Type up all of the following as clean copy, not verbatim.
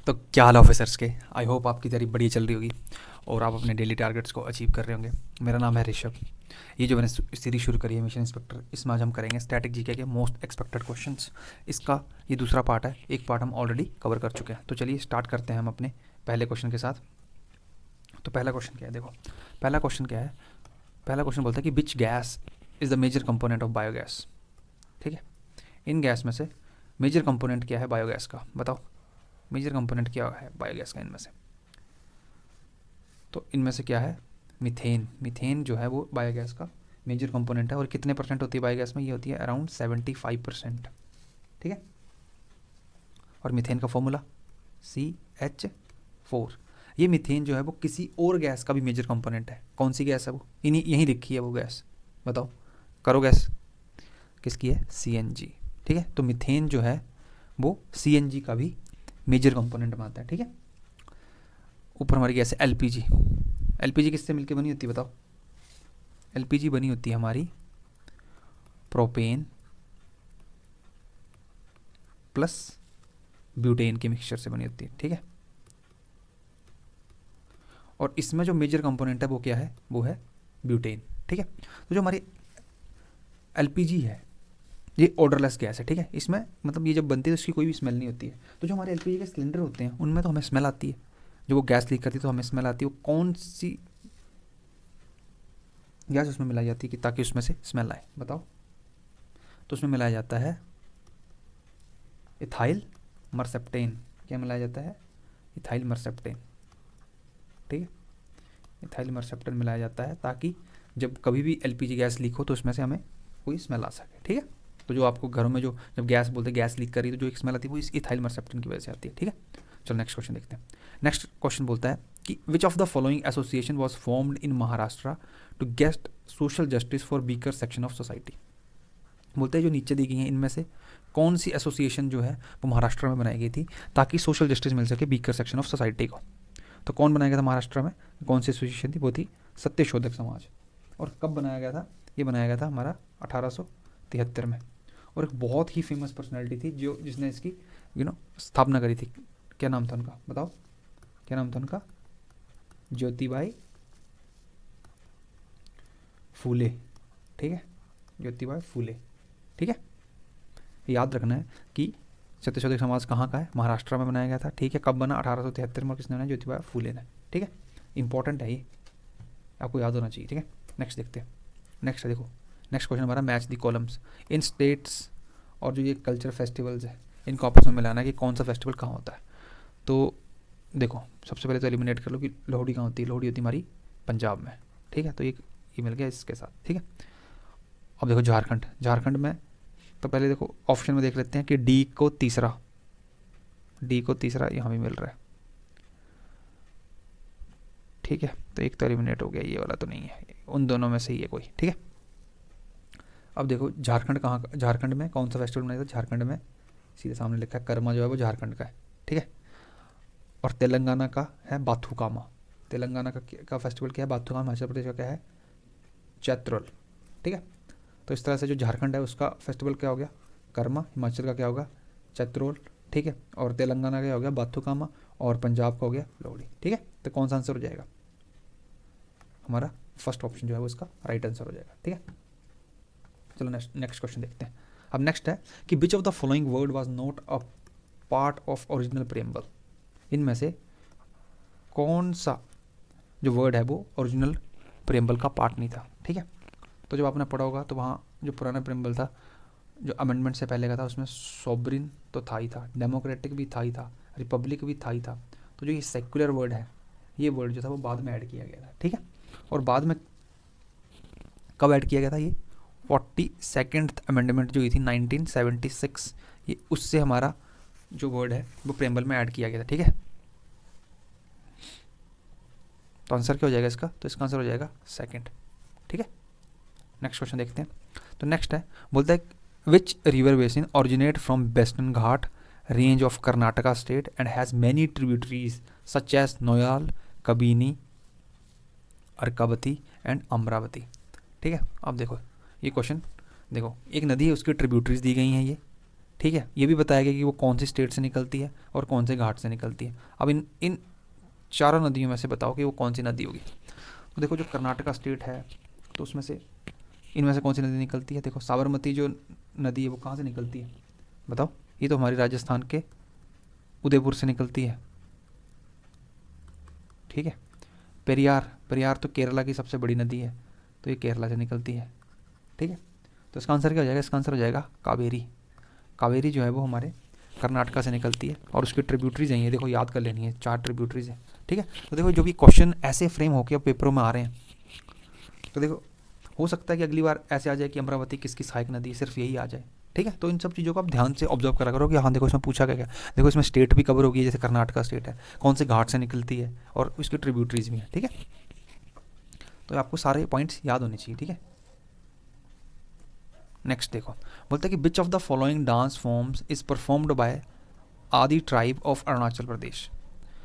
तो क्या हाल ऑफिसर्स के। आई होप आपकी तैयारी बढ़िया चल रही होगी और आप अपने डेली टारगेट्स को अचीव कर रहे होंगे। मेरा नाम है ऋषभ। ये जो मैंने सीरीज शुरू करी है मिशन इंस्पेक्टर, इसमें आज हम करेंगे स्टैटिक जीके के मोस्ट एक्सपेक्टेड क्वेश्चंस। इसका ये दूसरा पार्ट है, एक पार्ट हम ऑलरेडी कवर कर चुके हैं। तो चलिए स्टार्ट करते हैं हम अपने पहले क्वेश्चन के साथ। तो पहला क्वेश्चन क्या है, देखो पहला क्वेश्चन क्या है। पहला क्वेश्चन बोलता है कि which gas is the major component of biogas. ठीक है, इन गैस में से मेजर कंपोनेंट क्या है बायोगैस का, बताओ मेजर कंपोनेंट क्या है बायोगैस का इनमें से। तो इनमें से क्या है, मीथेन। मीथेन जो है वो बायोगैस का मेजर कंपोनेंट है। और कितने परसेंट होती है बायोगैस में, ये होती है अराउंड 75%। ठीक है, और मीथेन का फॉर्मूला CH4। ये मीथेन जो है वो किसी और गैस का भी मेजर कंपोनेंट है। कौन सी गैस है वो, इन्हीं यहीं लिखी है वो गैस, बताओ करो गैस किसकी है, CNG। ठीक है, तो मीथेन जो है वो CNG का भी मेजर कंपोनेंट में आता है। ठीक है, ऊपर हमारी गैस है LPG। LPG किससे मिलकर बनी होती है बताओ। LPG बनी होती है हमारी प्रोपेन प्लस ब्यूटेन के मिक्सचर से बनी होती है। ठीक है, और इसमें जो मेजर कंपोनेंट है वो क्या है, वो है ब्यूटेन। ठीक है, तो जो हमारी LPG है ये ऑर्डरलेस गैस है। ठीक है, इसमें मतलब ये जब बनती है तो इसकी कोई भी स्मेल नहीं होती है। तो जो हमारे LPG के सिलेंडर होते हैं उनमें तो हमें स्मेल आती है, जो वो गैस लीक करती है तो हमें स्मेल आती है। वो कौन सी गैस उसमें मिलाई जाती है कि ताकि उसमें से स्मेल आए, बताओ। तो उसमें मिलाया जाता है इथाइल मर्सेप्टेन। क्या मिलाया जाता है, इथाइल मर्सेप्टेन। ठीक है, इथाइल मर्सेप्टेन मिलाया जाता है ताकि जब कभी भी LPG गैस लीक हो तो उसमें से हमें कोई स्मेल आ सके। ठीक है, तो जो आपको घरों में जो जब गैस बोलते हैं गैस लीक कर रही है तो जो एक स्मेल आती है वो इस इथाइल मर्सेप्टेन की वजह से आती है। ठीक है, चलो नेक्स्ट क्वेश्चन देखते हैं। नेक्स्ट क्वेश्चन बोलता है कि which of the following association was formed in Maharashtra to get social justice for weaker section of society. बोलते हैं जो नीचे दी गई हैं इनमें से कौन सी एसोसिएशन जो है वो महाराष्ट्र में बनाई गई थी ताकि सोशल जस्टिस मिल सके वीकर सेक्शन ऑफ सोसाइटी को। तो कौन बनाया गया था महाराष्ट्र में, कौन सी एसोसिएशन थी, वो थी सत्यशोधक समाज। और कब बनाया गया था, ये बनाया गया था हमारा 1873 में। और एक बहुत ही फेमस पर्सनैलिटी थी जो जिसने इसकी स्थापना करी थी। क्या नाम था उनका, बताओ क्या नाम था उनका, ज्योतिबाई फूले। ठीक है, ज्योतिबाई फूले। ठीक है, याद रखना है कि सत्यशोधक समाज कहाँ का है, महाराष्ट्र में बनाया गया था। ठीक है, कब बना, 1873 में। किसने बनाया, ज्योतिबा फूले ने। ठीक है, इंपॉर्टेंट है ये, आपको याद होना चाहिए। ठीक है, नेक्स्ट देखते हैं। नेक्स्ट देखो, नेक्स्ट क्वेश्चन हमारा match the columns in states. और जो ये कल्चर फेस्टिवल्स है इनको आपस में मिलाना है कि कौन सा फेस्टिवल कहाँ होता है। तो देखो सबसे पहले तो एलिमिनेट कर लो कि लोहड़ी कहाँ होती है। लोहड़ी होती है हमारी पंजाब में। ठीक है, तो ये मिल गया इसके साथ। ठीक है, अब देखो झारखंड। झारखंड में तो पहले देखो ऑप्शन में देख लेते हैं कि डी को तीसरा यहाँ भी मिल रहा है। ठीक है, तो एक तो एलिमिनेट हो गया, ये वाला तो नहीं है, उन दोनों में से ही है कोई। ठीक है, अब देखो झारखंड कहाँ, झारखंड में कौन सा फेस्टिवल मनाया जाता है। झारखंड में सीधे सामने लिखा है कर्मा, जो है वो झारखंड का है। ठीक है, और तेलंगाना का है बाथुकामा। तेलंगाना का फेस्टिवल क्या है, बाथुकामा। हिमाचल प्रदेश का क्या है, चैत्रोल। ठीक है, तो इस तरह से जो झारखंड है उसका फेस्टिवल क्या हो गया, कर्मा। हिमाचल का क्या होगा, चैत्रोल। ठीक है, और तेलंगाना का क्या हो गया, बाथुकामा। और पंजाब का हो गया लोहड़ी। ठीक है, तो कौन सा आंसर हो जाएगा, हमारा फर्स्ट ऑप्शन जो है वो इसका राइट आंसर हो जाएगा। ठीक है, चलो नेक्स्ट क्वेश्चन देखते हैं। अब नेक्स्ट है कि which of the following word was not a part of original preamble. इनमें से कौन सा जो वर्ड है वो ओरिजिनल प्रेम्बल का पार्ट नहीं था। ठीक है, तो जब आपने पढ़ा होगा तो वहाँ जो पुराना प्रेम्बल था जो अमेंडमेंट से पहले का था उसमें सॉवरिन तो था ही था, डेमोक्रेटिक भी था ही था, रिपब्लिक भी था ही था। तो जो ये सेक्युलर वर्ड है ये वर्ड जो था वो बाद में ऐड किया गया था। ठीक है, और बाद में कब ऐड किया गया था, ये 42nd अमेंडमेंट जो हुई थी 1976, ये उससे हमारा जो वर्ड है वो प्रेम्बल में ऐड किया गया था। ठीक है, तो आंसर क्या हो जाएगा इसका, तो इसका आंसर हो जाएगा सेकंड। ठीक है, नेक्स्ट क्वेश्चन देखते हैं। तो नेक्स्ट है, बोलता है which river basin originate from western ghat range of Karnataka state and has many tributaries such as Noyyal, Kabini, Arkavathi and Amaravati. ठीक है, अब देखो ये क्वेश्चन, देखो एक नदी है उसकी ट्रिब्यूटरीज दी गई हैं ये। ठीक है, ये भी बताया गया कि वो कौन सी स्टेट से निकलती है और कौन से घाट से निकलती है। अब इन इन चारों नदियों में से बताओ कि वो कौन सी नदी होगी। तो देखो जो कर्नाटका स्टेट है तो उसमें से इनमें से कौन सी नदी निकलती है। देखो साबरमती जो नदी है वो कहाँ से निकलती है बताओ। ये तो हमारी राजस्थान के उदयपुर से निकलती है, ठीक है। पेरियार, पेरियार तो केरला की सबसे बड़ी नदी है, तो ये केरला से निकलती है, ठीक है। तो इसका आंसर क्या हो जाएगा, इसका आंसर हो जाएगा कावेरी। कावेरी जो है वो हमारे कर्नाटका से निकलती है और उसकी ट्रिब्यूटरीज हैं, ये देखो याद कर लेनी है, 4 ट्रिब्यूटरीज है, ठीक है। तो देखो जो भी क्वेश्चन ऐसे फ्रेम होकर पेपरों में आ रहे हैं, तो देखो हो सकता है कि अगली बार ऐसे आ जाए कि अमरावती किसकी सहायक नदी है, सिर्फ यही आ जाए, ठीक है। तो इन सब चीज़ों को आप ध्यान से ऑब्जर्व करा करो कि हाँ देखो इसमें पूछा क्या, देखो इसमें स्टेट भी कवर होगी, जैसे कर्नाटका स्टेट है, कौन से घाट से निकलती है और उसकी ट्रिब्यूटरीज भी हैं, ठीक है। तो आपको सारे पॉइंट्स याद होने चाहिए, ठीक है। नेक्स्ट देखो, बोलता है कि which of the following dance forms is performed by आदि ट्राइब ऑफ अरुणाचल प्रदेश।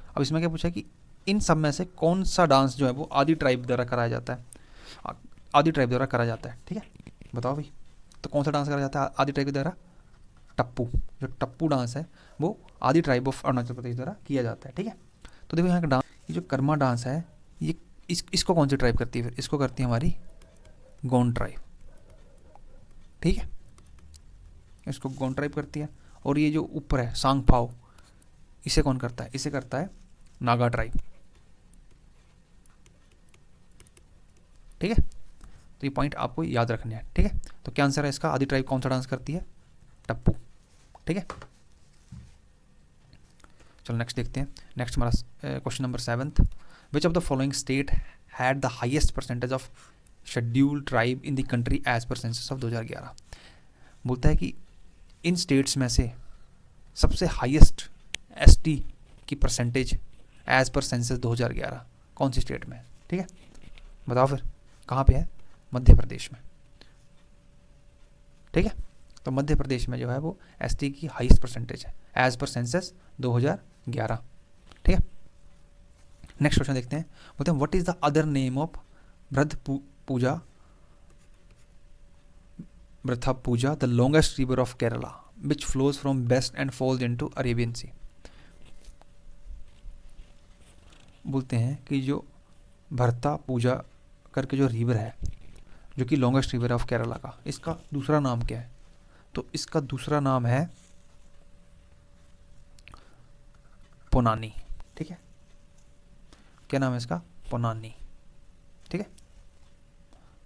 अब इसमें क्या पूछा है कि इन सब में से कौन सा डांस जो है वो आदि ट्राइब द्वारा कराया जाता है, आदि ट्राइब द्वारा करा जाता है, ठीक है। बताओ भाई, तो कौन सा डांस करा जाता है आदि ट्राइब द्वारा। टप्पू, जो टप्पू डांस है वो आदि ट्राइब ऑफ अरुणाचल प्रदेश द्वारा किया जाता है, ठीक है। तो देखो यहाँ का डांस, ये जो कर्मा डांस है ये इसको कौन सी ट्राइब करती है, फिर इसको करती है हमारी गोंड ट्राइब, ठीक है, इसको गोंड ट्राइब करती है। और ये जो ऊपर है सांगपाओ, इसे कौन करता है, इसे करता है नागा ट्राइब, ठीक है। तो ये पॉइंट आपको याद रखने हैं, ठीक है। तो क्या आंसर है इसका, आदि ट्राइब कौन सा डांस करती है, टप्पू, ठीक है। चलो नेक्स्ट देखते हैं। नेक्स्ट हमारा question number 7th, which of the following state had the highest percentage of scheduled tribe in the country as per census of 2011। बोलता है कि इन स्टेट्स में से सबसे हाईएस्ट एसटी की परसेंटेज एज पर सेंसस 2011 कौन सी स्टेट में है, ठीक है। बताओ फिर कहाँ पे है, मध्य प्रदेश में, ठीक है। तो मध्य प्रदेश में जो है वो एसटी की हाईएस्ट परसेंटेज है एज पर सेंसस 2011, ठीक है। नेक्स्ट क्वेश्चन देखते हैं। बोलते हैं what is the other name of पूजा Bharathapuzha the longest river of Kerala which flows from west and falls into Arabian sea. बोलते हैं कि जो भरता पूजा करके जो रिवर है, जो कि लॉन्गेस्ट रिवर ऑफ केरला का, इसका दूसरा नाम क्या है। तो इसका दूसरा नाम है पोनानी, ठीक है। क्या नाम है इसका, पोनानी, ठीक है।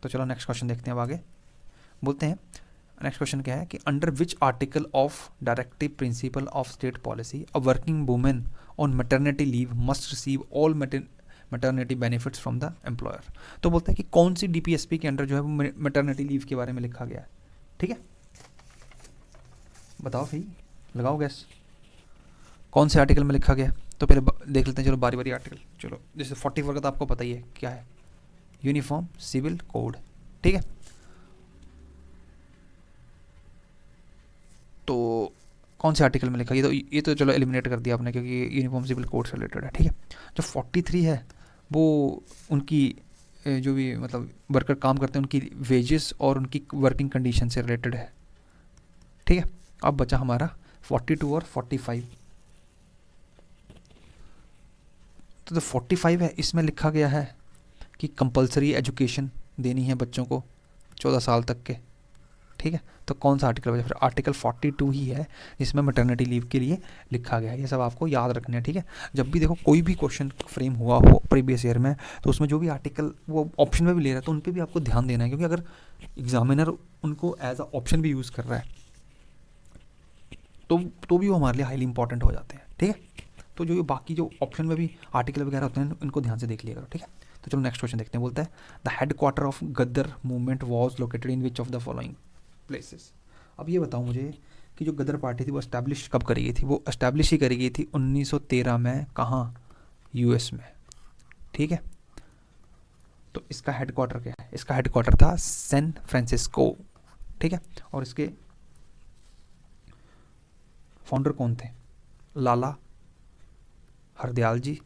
तो चलो नेक्स्ट क्वेश्चन देखते हैं अब आगे। बोलते हैं नेक्स्ट क्वेश्चन क्या है कि under which article of directive principle of state policy a working women on maternity leave must receive all maternity benefits from the employer. तो बोलते हैं कि कौन सी डीपीएसपी के अंडर जो है वो मैटरनिटी लीव के बारे में लिखा गया है, ठीक है। बताओ भाई, लगाओ गैस, कौन से आर्टिकल में लिखा गया। तो पहले देख लेते हैं, चलो बारी बारी आर्टिकल। चलो जैसे 44 का तो आपको पता ही है क्या है, यूनिफॉर्म सिविल कोड, ठीक है। तो कौन से आर्टिकल में लिखा, ये तो चलो एलिमिनेट कर दिया आपने क्योंकि यूनिफॉर्म सिविल कोड से रिलेटेड है, ठीक है। जो 43 है वो उनकी जो भी मतलब वर्कर काम करते हैं उनकी वेजेस और उनकी वर्किंग कंडीशन से रिलेटेड है, ठीक है। अब बचा हमारा 42 और 45। तो जो 45 है इसमें लिखा गया है कि कंपलसरी एजुकेशन देनी है बच्चों को 14 साल तक के, ठीक है। तो कौन सा आर्टिकल बचा, फिर आर्टिकल 42 ही है जिसमें मैटरनिटी लीव के लिए लिखा गया है। ये सब आपको याद रखना है, ठीक है। जब भी देखो कोई भी क्वेश्चन फ्रेम हुआ हो प्रीवियस ईयर में, तो उसमें जो भी आर्टिकल वो ऑप्शन में भी ले रहा है तो उन पर भी आपको ध्यान देना है, क्योंकि अगर एग्जामिनर उनको एज अ ऑप्शन भी यूज़ कर रहा है तो भी वो हमारे लिए हाईली इंपॉर्टेंट हो जाते हैं, ठीक है। तो जो बाकी जो ऑप्शन में भी आर्टिकल वगैरह होते हैं इनको ध्यान से देख लिया करो, ठीक है। तो चलो नेक्स्ट क्वेश्चन देखते हैं। बोलता है the headquarter of Ghadar movement was located in which of the following places. अब ये बताओ मुझे कि जो गदर पार्टी थी वो एस्टैब्लिश कब करी गई थी। वो एस्टैब्लिश ही करी गई थी 1913 में, कहाँ, यूएस में, ठीक है। तो इसका हेड क्वार्टर क्या है, इसका हेड क्वार्टर था सैन फ्रांसिस्को, ठीक है। और इसके फाउंडर कौन थे, लाला हरदयाल जी,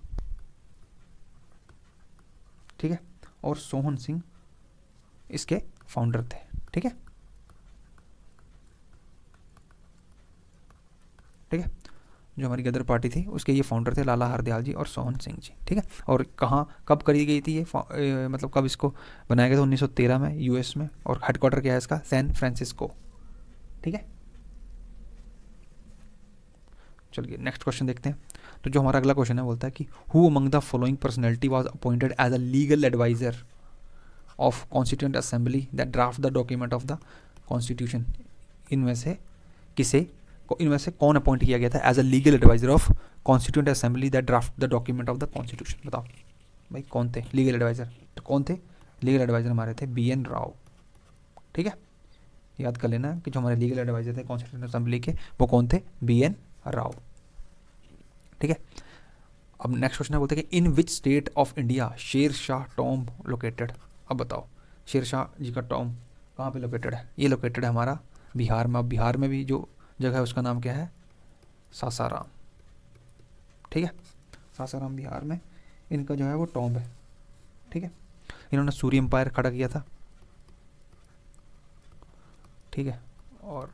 ठीक है। और सोहन सिंह इसके फाउंडर थे, ठीक है। ठीक है। जो हमारी गदर पार्टी थी उसके ये फाउंडर थे लाला हरदयाल जी और सोहन सिंह जी, ठीक है। और कहाँ कब करी गई थी ये मतलब कब इसको बनाया गया था? 1913 में यूएस में। और हेडक्वार्टर क्या है इसका? सैन फ्रांसिस्को, ठीक है। चलिए नेक्स्ट क्वेश्चन देखते हैं। तो जो हमारा अगला क्वेश्चन है बोलता है कि who among the following personality was appointed as a legal adviser of constituent assembly that draft the document of the constitution. इनमें से किसे इनमें से कौन अपॉइंट किया गया था as a legal adviser of constituent assembly that draft the document of the constitution? बताओ भाई कौन थे लीगल एडवाइजर? तो कौन थे लीगल एडवाइजर? हमारे थे BN राव, ठीक है। याद कर लेना कि जो हमारे लीगल एडवाइजर थे कॉन्स्टिट्यूंट असेंबली के वो कौन थे? BN राव, ठीक है। अब नेक्स्ट क्वेश्चन है बोलते हैं कि इन which state of India Sher Shah tomb located? अब बताओ शेर शाह जी का टॉम्ब कहाँ पे लोकेटेड है? ये लोकेटेड है हमारा बिहार में। अब बिहार में भी जो जगह है उसका नाम क्या है? सासाराम, ठीक है। सासाराम बिहार में इनका जो है वो टॉम्ब है, ठीक है। इन्होंने सूर्य एम्पायर खड़ा किया था, ठीक है। और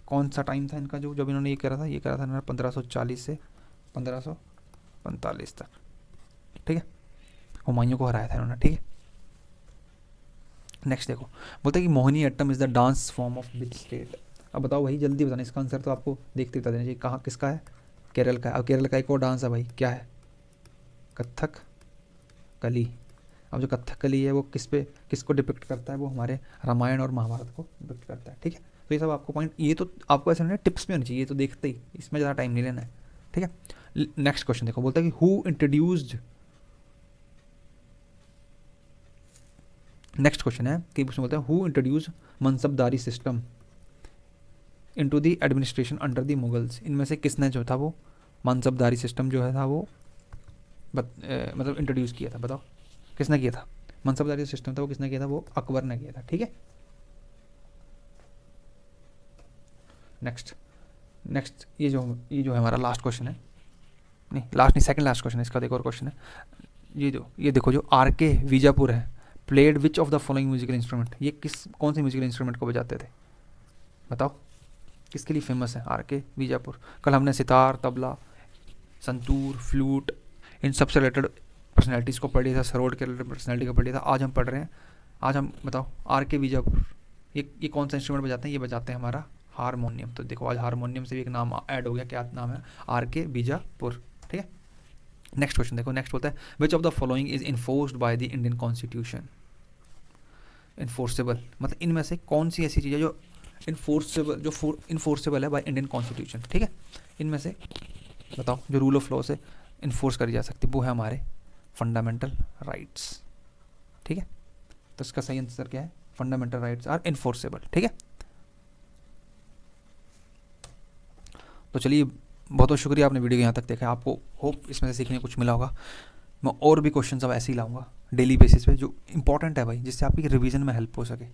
कौन सा टाइम था इनका जो जब इन्होंने ये करा था? ये करा था इन्होंने 1540 से 1545 तक, ठीक है। हुमायूं को हराया था इन्होंने, ठीक है। नेक्स्ट देखो बोलते हैं कि Mohiniyattam is the dance form of which state? अब बताओ भाई जल्दी बताना, इसका आंसर तो आपको देखते बता देना चाहिए। कहाँ किसका है? केरल का है। अब केरल का एक और डांस है भाई, क्या है? कथक कली। अब जो कथक कली है वो किसको डिपिक्ट करता है? वो हमारे रामायण और महाभारत को डिपिक्ट करता है, ठीक है। तो ये सब आपको पॉइंट, ये तो आपको ऐसे नहीं टिप्स में होनी चाहिए, ये तो देखते ही, इसमें ज़्यादा टाइम नहीं लेना है, ठीक है। नेक्स्ट क्वेश्चन देखो बोलता है कि हु इंट्रोड्यूस्ड, नेक्स्ट क्वेश्चन है कि उसमें बोलते हैं who introduce मनसबदारी system into the administration under the Mughals? इनमें से किसने जो था वो मनसबदारी सिस्टम जो है था वो मतलब इंट्रोड्यूस किया था? बताओ किसने किया था? मनसबदारी सिस्टम था वो किसने किया था? वो अकबर ने किया था, ठीक है। नेक्स्ट ये जो है हमारा लास्ट क्वेश्चन है, नहीं लास्ट नहीं सेकंड लास्ट क्वेश्चन है, इसका देखो और क्वेश्चन है ये देखो जो RK वीजापुर है played which of the following musical instrument? ये कौन से म्यूजिकल इंस्ट्रूमेंट को बजाते थे? बताओ किसके लिए फेमस है RK वीजापुर? कल हमने सितार, तबला, संतूर, फ्लूट इन सब से रिलेटेड पर्सनैलिटीज़ को पढ़ लिया था, सरोड के रिलेटेड पर्सनैलिटी को पढ़ लिया था। आज हम पढ़ रहे हैं, आज हम बताओ RK वीजापुर ये कौन सा इंस्ट्रूमेंट बजाते हैं? ये बजाते हैं हमारा हारमोनियम। तो देखो आज हारमोनियम से भी एक नाम ऐड हो गया, क्या नाम है? RK वीजापुर, ठीक है। नेक्स्ट क्वेश्चन देखो, नेक्स्ट बोलता है विच of the following is enforced by the Indian constitution? Enforceable मतलब इनमें से कौन सी ऐसी चीज़ है जो इन्फोर्सेबल है बाय इंडियन कॉन्स्टिट्यूशन, ठीक है। इनमें से बताओ जो रूल ऑफ लॉ से इन्फोर्स करी जा सकती है वो है हमारे फंडामेंटल राइट्स, ठीक है। तो इसका सही आंसर क्या है? फंडामेंटल राइट्स आर इन्फोर्सेबल, ठीक है। तो चलिए बहुत बहुत शुक्रिया आपने वीडियो यहाँ तक देखा। आपको होप इसमें से सीखने कुछ मिला होगा। मैं और भी क्वेश्चन अब ऐसे ही लाऊंगा डेली बेसिस पे जो इंपॉर्टेंट है भाई, जिससे आपकी रिवीजन में हेल्प हो सके।